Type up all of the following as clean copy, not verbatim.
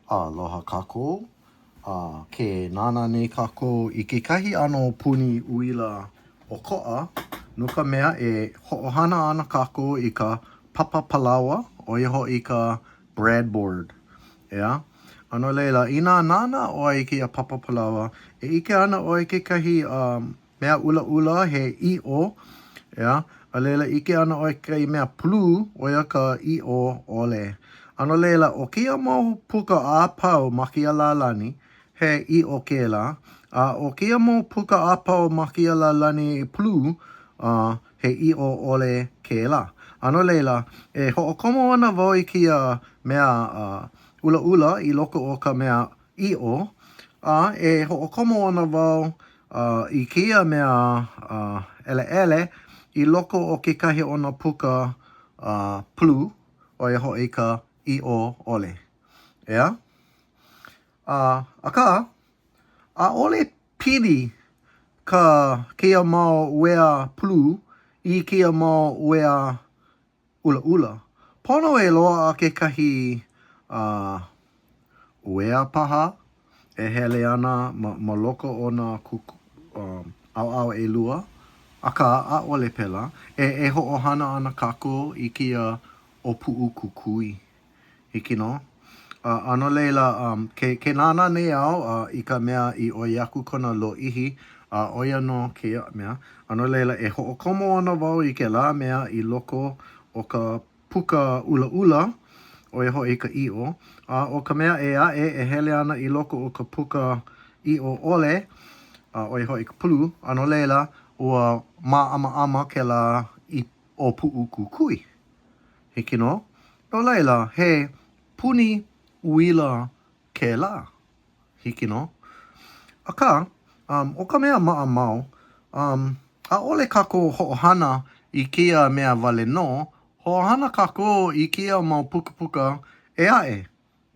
Aloha kākou. Ke nāna nei kākou I kekahi ano puni uila o ko'a. No ka mea e ho'ohana ana kākou I ka papa palawa o iho I ka breadboard. Yeah? Ano leila, I nā nāna o ai ki a papa palawa, e ike ana o ai kekahi mea ula ula he i'o. Yeah? A leila ike ana o ai kai mea pulu o ia ka i'o ole. Ano leila, o kia mau puka a pau ma kia lalani, he i'o ke la. O kia mau puka a pau ma kia lalani pulu, he i'o ole ke la. Ano leila, e ho'okomo ana wau I kia mea ula ula I loko o ka mea i'o, e ho'okomo ana wau I kia mea ele ele I loko o ke kahi o na puka pulu o ia ho'i ka i'o ole. Yeah? Aka, a ole pili ka kia mau wea pulu I kia mau wea ula ula. Pono e loa a ke kahi wea paha e hele ana ma loko o na au au e lua. Aka a ole pela e ho'ohana ana kako I kia o pu'u kukui. Hiki no? Ano leila, ke nana nei au I ka mea I oiaku kona lo'ihi oia no ke mea. Ano leila e ho'okomo ana wau I ke la mea I loko o ka puka ula ula o ia ho'i ka i'o. O ka mea e hele ana I loko o ka puka i'o ole o ia ho'i ka pulu. Ano leila ua ama ama ke la o pu'u kukui. Hiki no? No leila, he puni uila ke la. Hiki no? Aka, o ka mea maa mau, a ole kako ho'ohana I kia mea wale no, ho'ohana kako I kia mau puka puka e ae.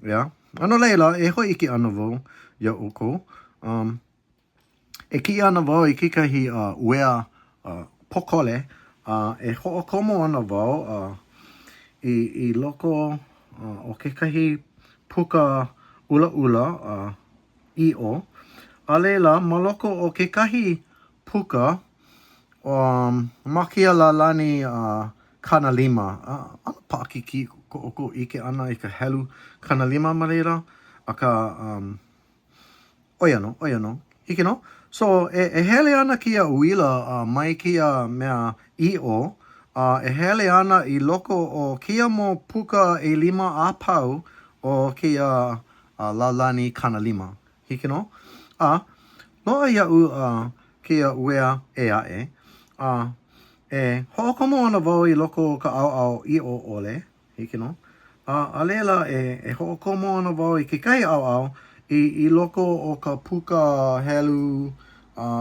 Yeah? Ano leila, e hoi iki ana wau, ia uko. E ki ana wau I kikahi wea pokole, e ho'okomo ana wau I loko o kekahi puka ula ula i'o. A leila, ma loko o kekahi puka ma kia lalani kanalima. Ana pākiki ko oko ike ana I ka helu kanalima ma leila. Aka, oia no. Hiki no? So, e hele ana kia uila mai kia mea i'o. E hele ana I loko o kia mo puka e lima a pau o kia lalani kanalima. Hiki no? Loa ia'u kia wea e ae. E ho'okomo ana wau I loko o ka au i'o ole. Hiki no? A leila e ho'okomo ana wau I kekahi au I loko o ka puka helu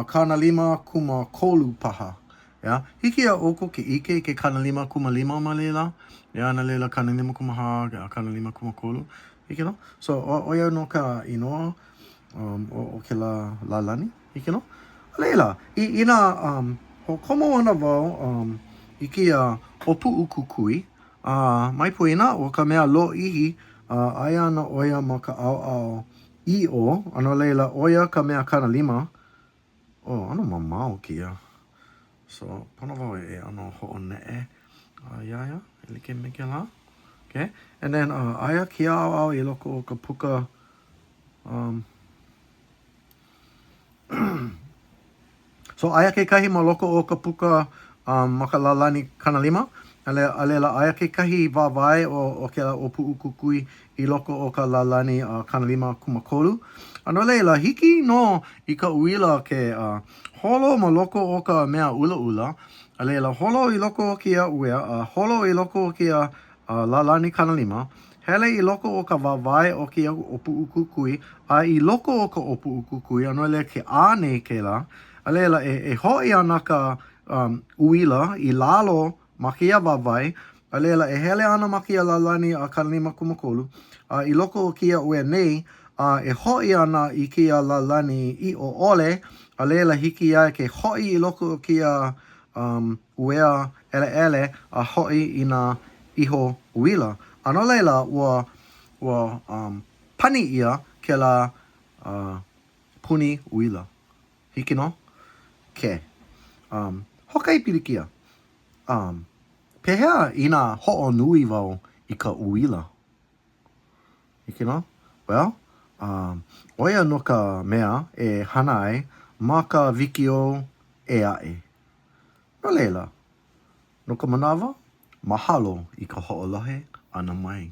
kanalima kuma kolu paha. Yeah? Hiki a oko ke ike ke kanalima kuma lima ma leila. Yeah, na leila kanalima kuma ha, kanalima kuma kolu. Hiki no? So, oia no ka inoa o ke la lalani. Hiki no? Leila, ina ho'okomo ana wau I kia opu'u kukui. Mai puina o ka mea lo'ihi aia ana oia ma ka au i'o. Ano leila oia ka mea kanalima. Ano mamau kia. So, pono wau e ano ho'one'e. Iaia, e like me ke la. Okay. And then aia kia au I loko o ka puka so aia ke kahi ma loko o ka puka ma ka lalani kanalima. A leila aia ke kahi wawai o ke la o pu'u kukui I loko o ka lalani kanalima kumakolu. Ano leila, hiki no I ka uila ke holo ma loko o ka mea ula ula. A leila, holo I loko o kia uea, holo I loko o kia lalani kanalima. Hele I loko o ka wawai o kia o pu'u kukui. I loko o ka o pu'u kukui, ano leila ke āne ke la. A leila, e hoi ana ka uila I lalo ma kia wawai. A leila, e hele ana ma kia lalani kanalima kumakolu. I loko o kia ue nei, e hoi ana I kia lalani i'o ole. A leila hiki ia ke hoi I loko o kia uea ele ele hoi I na iho uila. Ano leila, ua hani ia ke la puni uila. Hiki no? Ke. Hokai pilikia. Pehea ina ho'o nui wau I ka uila. Hiki no? Well, oia no ka mea e hana ai ma ka wikio e ae. No leila, no ka manawa, mahalo I ka ho'olohe ana mai.